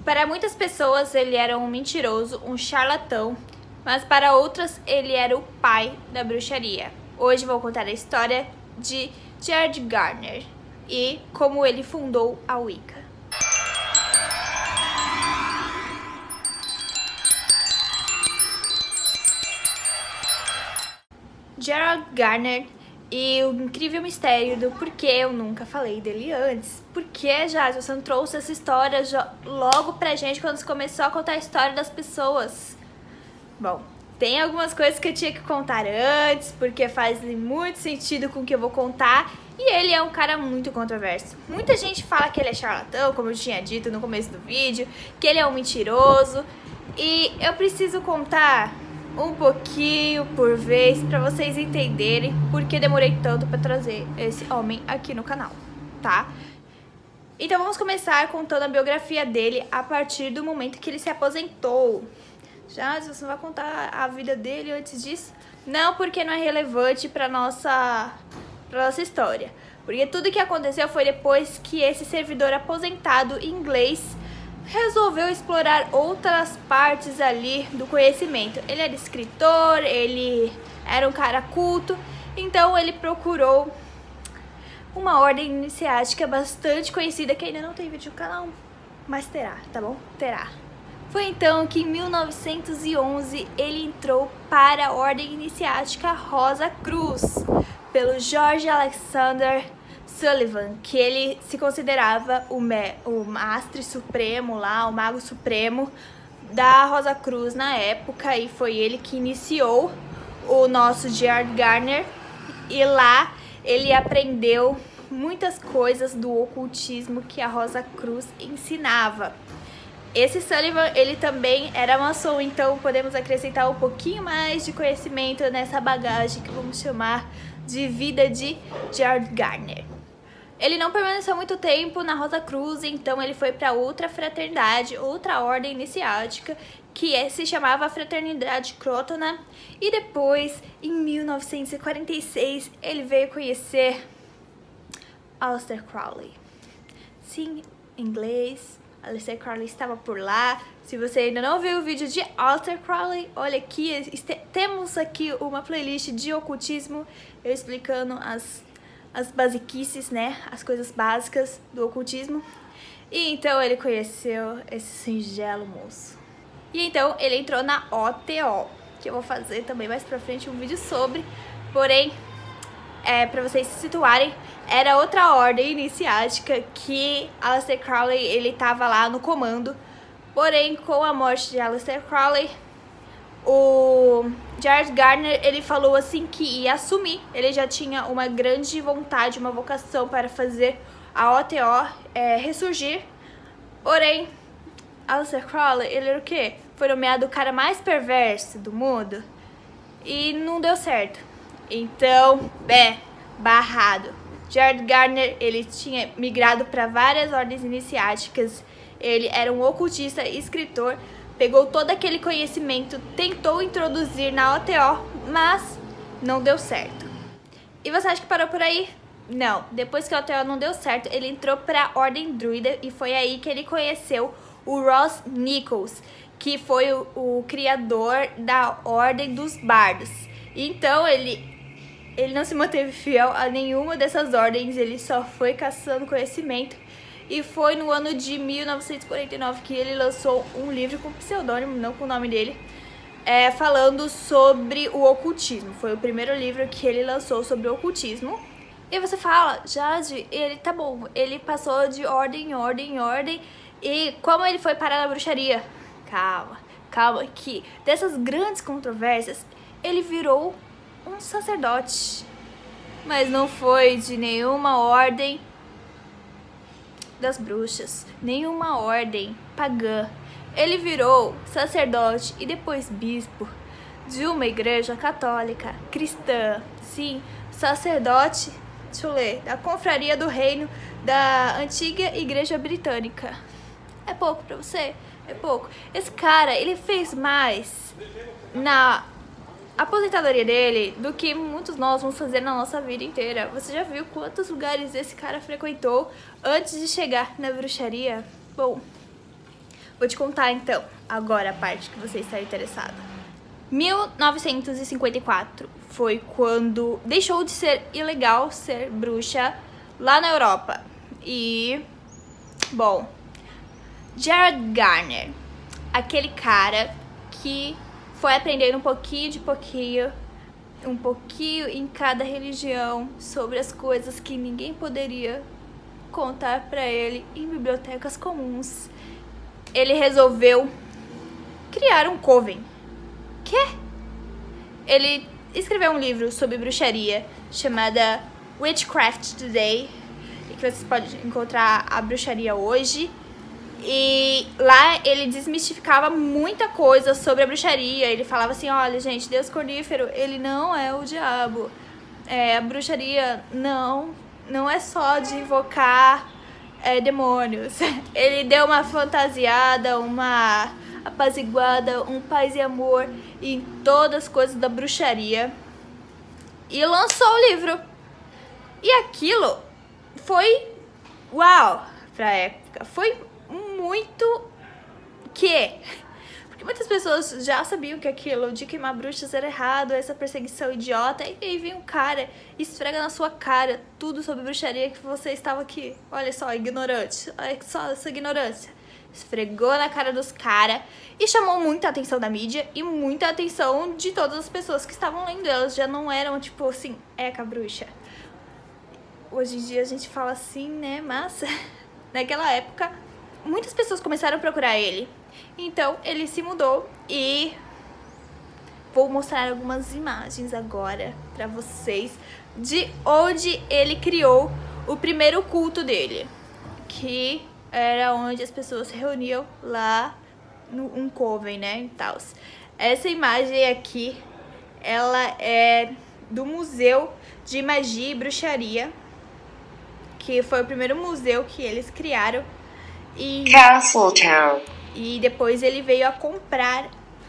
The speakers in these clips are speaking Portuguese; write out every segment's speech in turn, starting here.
Para muitas pessoas ele era um mentiroso, um charlatão, mas para outras ele era o pai da bruxaria. Hoje vou contar a história de Gerard Garner e como ele fundou a Wicca. Gerard Garner e o incrível mistério do porquê eu nunca falei dele antes. Por que, Jade, você não trouxe essa história logo pra gente quando você começou a contar a história das pessoas? Bom, tem algumas coisas que eu tinha que contar antes, porque faz muito sentido com o que eu vou contar. E ele é um cara muito controverso. Muita gente fala que ele é charlatão, como eu tinha dito no começo do vídeo, que ele é um mentiroso. E eu preciso contar um pouquinho por vez pra vocês entenderem por que demorei tanto pra trazer esse homem aqui no canal, tá? Então vamos começar contando a biografia dele a partir do momento que ele se aposentou. Já, você não vai contar a vida dele antes disso? Não, porque não é relevante pra nossa história. Porque tudo que aconteceu foi depois que esse servidor aposentado inglês resolveu explorar outras partes ali do conhecimento. Ele era escritor, ele era um cara culto, então ele procurou uma ordem iniciática bastante conhecida, que ainda não tem vídeo no canal, mas terá, tá bom? Terá. Foi então que em 1911 ele entrou para a ordem iniciática Rosa Cruz, pelo George Alexander Sullivan, que ele se considerava o mestre supremo lá, o mago supremo da Rosa Cruz na época, e foi ele que iniciou o nosso Gerard Garner, e lá ele aprendeu muitas coisas do ocultismo que a Rosa Cruz ensinava. Esse Sullivan, ele também era maçom, então podemos acrescentar um pouquinho mais de conhecimento nessa bagagem que vamos chamar de vida de Gerard Garner. Ele não permaneceu muito tempo na Rosa Cruz, então ele foi para outra fraternidade, outra ordem iniciática, que se chamava Fraternidade Crotona. E depois, em 1946, ele veio conhecer Aleister Crowley. Sim, em inglês, Aleister Crowley estava por lá. Se você ainda não viu o vídeo de Aleister Crowley, olha aqui, temos aqui uma playlist de ocultismo, eu explicando as basiquices, né, as coisas básicas do ocultismo. E então ele conheceu esse singelo moço. E então ele entrou na OTO, que eu vou fazer também mais pra frente um vídeo sobre. Porém, pra vocês se situarem, era outra ordem iniciática que Aleister Crowley, ele tava lá no comando. Porém, com a morte de Aleister Crowley, o Gerard Garner, ele falou assim que ia assumir. Ele já tinha uma grande vontade, uma vocação para fazer a OTO ressurgir. Porém, Aleister Crowley, ele era o quê? Foi nomeado o cara mais perverso do mundo e não deu certo. Então, barrado. Gerard Garner, ele tinha migrado para várias ordens iniciáticas. Ele era um ocultista e escritor. Pegou todo aquele conhecimento, tentou introduzir na OTO, mas não deu certo. E você acha que parou por aí? Não. Depois que a OTO não deu certo, ele entrou para a Ordem Druida e foi aí que ele conheceu o Ross Nichols, que foi o criador da Ordem dos Bardos. Então ele não se manteve fiel a nenhuma dessas ordens, ele só foi caçando conhecimento. E foi no ano de 1949 que ele lançou um livro com pseudônimo, não com o nome dele, falando sobre o ocultismo. Foi o primeiro livro que ele lançou sobre o ocultismo. E você fala, Jade, ele tá bom, ele passou de ordem em ordem em ordem. E como ele foi parar na bruxaria? Calma, que dessas grandes controvérsias, ele virou um sacerdote. Mas não foi de nenhuma ordem das bruxas, nenhuma ordem pagã. Ele virou sacerdote e depois bispo de uma igreja católica cristã. Sim, sacerdote, deixa eu ler, da confraria do reino da antiga igreja britânica. É pouco pra você? É pouco. Esse cara, ele fez mais na aposentadoria dele do que muitos nós vamos fazer na nossa vida inteira. Você já viu quantos lugares esse cara frequentou antes de chegar na bruxaria? Bom, Vou te contar então, agora a parte que você está interessado. 1954 foi quando deixou de ser ilegal ser bruxa lá na Europa. E, bom, Gerard Garner, aquele cara que foi aprendendo um pouquinho em cada religião sobre as coisas que ninguém poderia contar pra ele em bibliotecas comuns. Ele resolveu criar um coven. Quê? Ele escreveu um livro sobre bruxaria chamada Witchcraft Today, que vocês podem encontrar a bruxaria hoje. E lá ele desmistificava muita coisa sobre a bruxaria. Ele falava assim, olha gente, Deus Cornífero, ele não é o diabo. A bruxaria não é só de invocar demônios. Ele deu uma fantasiada, uma apaziguada, um paz e amor em todas as coisas da bruxaria. E lançou o livro. E aquilo foi uau pra época. Foi muito porque muitas pessoas já sabiam que aquilo de queimar bruxas era errado, essa perseguição idiota, e aí vem um cara e esfrega na sua cara tudo sobre bruxaria que você estava aqui, olha só, ignorante, olha só essa ignorância. Esfregou na cara dos caras e chamou muita atenção da mídia e muita atenção de todas as pessoas que estavam lendo. Elas já não eram tipo assim, Eca bruxa. Hoje em dia a gente fala assim, né, mas naquela época muitas pessoas começaram a procurar ele. Então ele se mudou e vou mostrar algumas imagens agora pra vocês de onde ele criou o primeiro culto dele, que era onde as pessoas se reuniam lá no coven, né, e tal. Essa imagem aqui, ela é do Museu de Magia e Bruxaria, que foi o primeiro museu que eles criaram. Castletown. E depois ele veio a comprar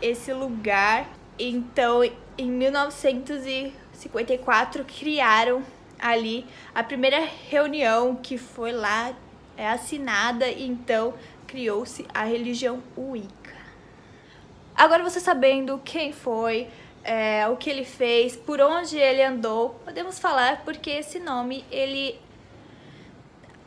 esse lugar. Então, em 1954, criaram ali a primeira reunião que foi lá assinada. E então, criou-se a religião Wicca. Agora você sabendo quem foi, o que ele fez, por onde ele andou, podemos falar porque esse nome, ele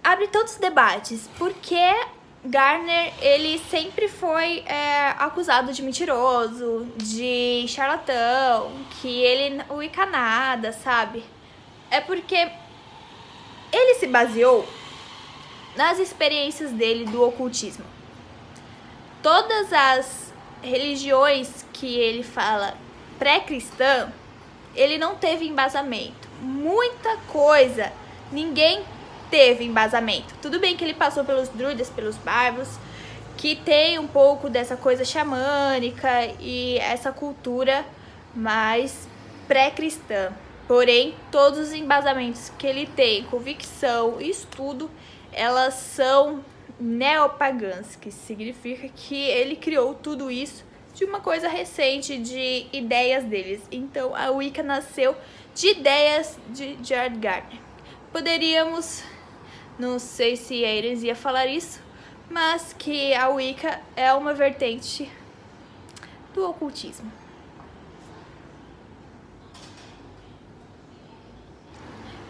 abre tantos debates. Porque Garner, ele sempre foi acusado de mentiroso, de charlatão, que ele não Wicca nada, sabe? É porque ele se baseou nas experiências dele do ocultismo. Todas as religiões que ele fala pré-cristã, ele não teve embasamento. Muita coisa, ninguém teve embasamento. Tudo bem que ele passou pelos druidas, pelos bárbaros, que tem um pouco dessa coisa xamânica e essa cultura mais pré-cristã. Porém, todos os embasamentos que ele tem, convicção e estudo, elas são neopagãs, que significa que ele criou tudo isso de uma coisa recente, de ideias deles. Então, a Wicca nasceu de ideias de Gerard Garner. Poderíamos, não sei se a heresia falar isso, mas que a Wicca é uma vertente do ocultismo.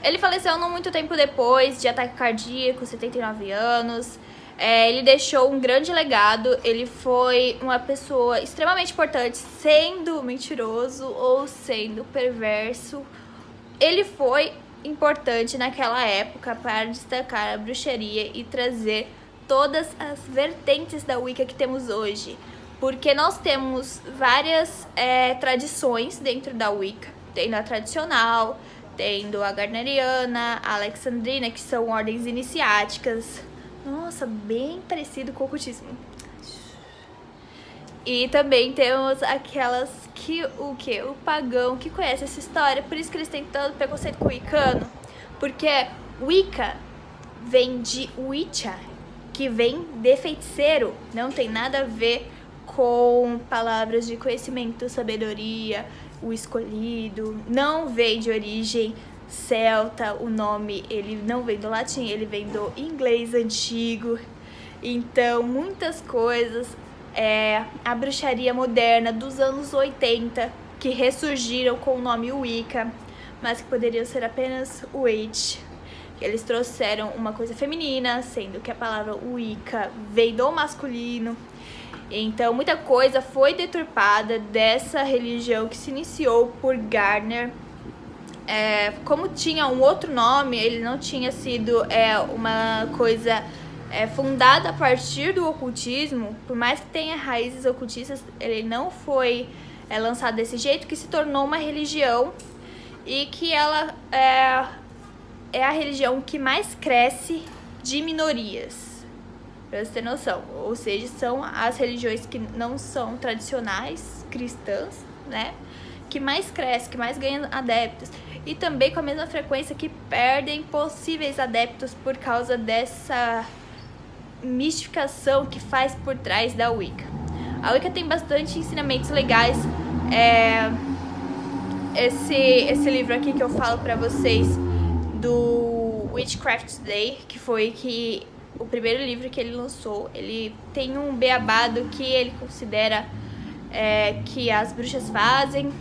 Ele faleceu não muito tempo depois de ataque cardíaco, 79 anos. Ele deixou um grande legado. Ele foi uma pessoa extremamente importante, sendo mentiroso ou sendo perverso. Ele foi importante naquela época para destacar a bruxaria e trazer todas as vertentes da Wicca que temos hoje. Porque nós temos várias tradições dentro da Wicca. Tendo a tradicional, tendo a Garneriana, a Alexandrina, que são ordens iniciáticas. Nossa, bem parecido com o ocultismo. E também temos aquelas que o pagão que conhece essa história, por isso que eles têm tanto preconceito com o Wiccano, porque Wicca vem de Witcha, que vem de feiticeiro, não tem nada a ver com palavras de conhecimento, sabedoria, o escolhido, não vem de origem celta, o nome ele não vem do latim, ele vem do inglês antigo. Então, muitas coisas, a bruxaria moderna dos anos 80, que ressurgiram com o nome Wicca, mas que poderiam ser apenas Witch. Eles trouxeram uma coisa feminina, sendo que a palavra Wicca veio do masculino. Então, muita coisa foi deturpada dessa religião que se iniciou por Gardner. Como tinha um outro nome, ele não tinha sido uma coisa fundada a partir do ocultismo. Por mais que tenha raízes ocultistas, ele não foi lançado desse jeito, que se tornou uma religião e que ela é a religião que mais cresce de minorias. Pra você ter noção, ou seja, são as religiões que não são tradicionais, cristãs, né? Que mais cresce, que mais ganham adeptos. E também com a mesma frequência que perdem possíveis adeptos por causa dessa mistificação que faz por trás da Wicca. A Wicca tem bastante ensinamentos legais. Esse livro aqui que eu falo pra vocês, do Witchcraft Today, que foi o primeiro livro que ele lançou, ele tem um beabá do que ele considera que as bruxas fazem.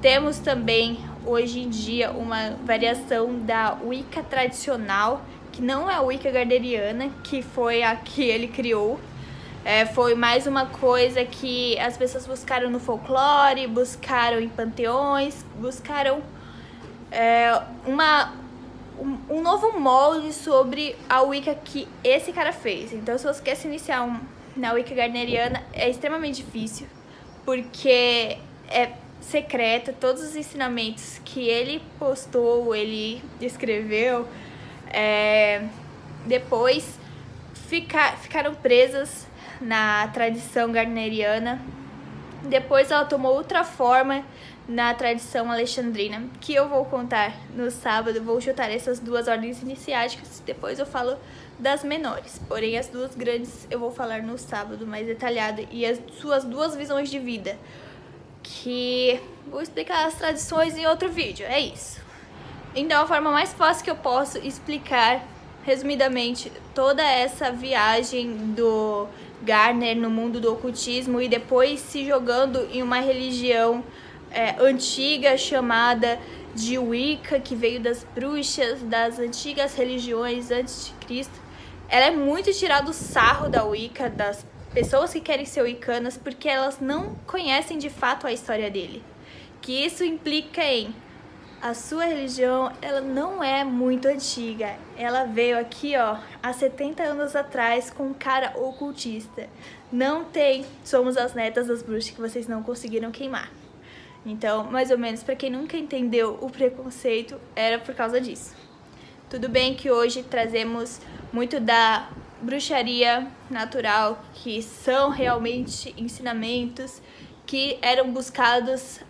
Temos também, hoje em dia, uma variação da Wicca tradicional, que não é a Wicca gardneriana, que foi a que ele criou. Foi mais uma coisa que as pessoas buscaram no folclore, buscaram em panteões, buscaram um novo molde sobre a Wicca que esse cara fez. Então, se você quer se iniciar na Wicca gardneriana, é extremamente difícil, porque é secreta. Todos os ensinamentos que ele postou, ele escreveu, depois ficaram presas na tradição gardneriana. Depois ela tomou outra forma na tradição alexandrina, que eu vou contar no sábado. Vou chutar essas duas ordens iniciáticas, depois eu falo das menores. Porém, as duas grandes eu vou falar no sábado mais detalhado, e as suas duas visões de vida, que vou explicar as tradições em outro vídeo, é isso. Então, a forma mais fácil que eu posso explicar, resumidamente, toda essa viagem do Gardner no mundo do ocultismo e depois se jogando em uma religião antiga chamada de Wicca, que veio das bruxas, das antigas religiões antes de Cristo. Ela é muito tirado o sarro da Wicca, das pessoas que querem ser wiccanas, porque elas não conhecem de fato a história dele. Que isso implica em a sua religião, ela não é muito antiga. Ela veio aqui, ó, há 70 anos atrás com um cara ocultista. Não tem somos as netas das bruxas que vocês não conseguiram queimar. Então, mais ou menos, pra quem nunca entendeu o preconceito, era por causa disso. Tudo bem que hoje trazemos muito da bruxaria natural, que são realmente ensinamentos que eram buscados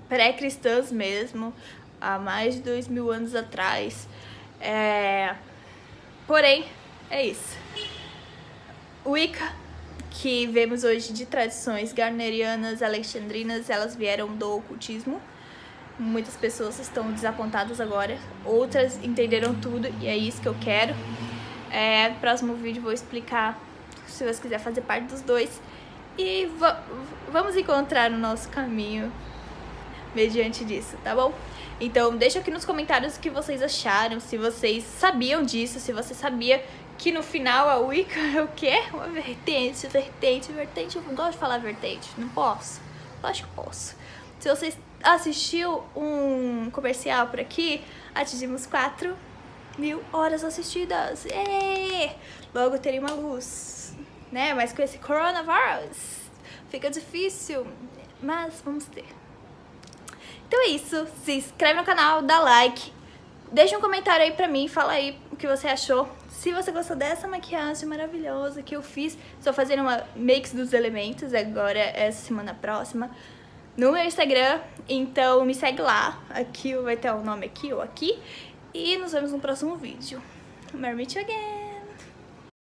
pré-cristãs mesmo, há mais de 2000 anos atrás. Porém, é isso. Wicca, que vemos hoje de tradições gardnerianas, alexandrinas, elas vieram do ocultismo. Muitas pessoas estão desapontadas agora, outras entenderam tudo e é isso que eu quero. No próximo vídeo vou explicar, se você quiser fazer parte dos dois. E vamos encontrar o nosso caminho mediante disso, tá bom? Então deixa aqui nos comentários o que vocês acharam, se vocês sabiam disso, se você sabia que no final a Wicca é o quê? Uma vertente. Eu não gosto de falar vertente, não posso? Lógico que posso. Se vocês assistiu um comercial por aqui, atingimos 4.000 horas assistidas. Logo teria uma luz, né? Mas com esse coronavírus fica difícil, mas vamos ter. Então é isso, se inscreve no canal, dá like, deixa um comentário aí pra mim, fala aí o que você achou. Se você gostou dessa maquiagem maravilhosa que eu fiz, estou fazendo uma mix dos elementos agora, essa semana próxima, no meu Instagram, então me segue lá, aqui vai ter o nome aqui ou aqui, e nos vemos no próximo vídeo. Marry me again!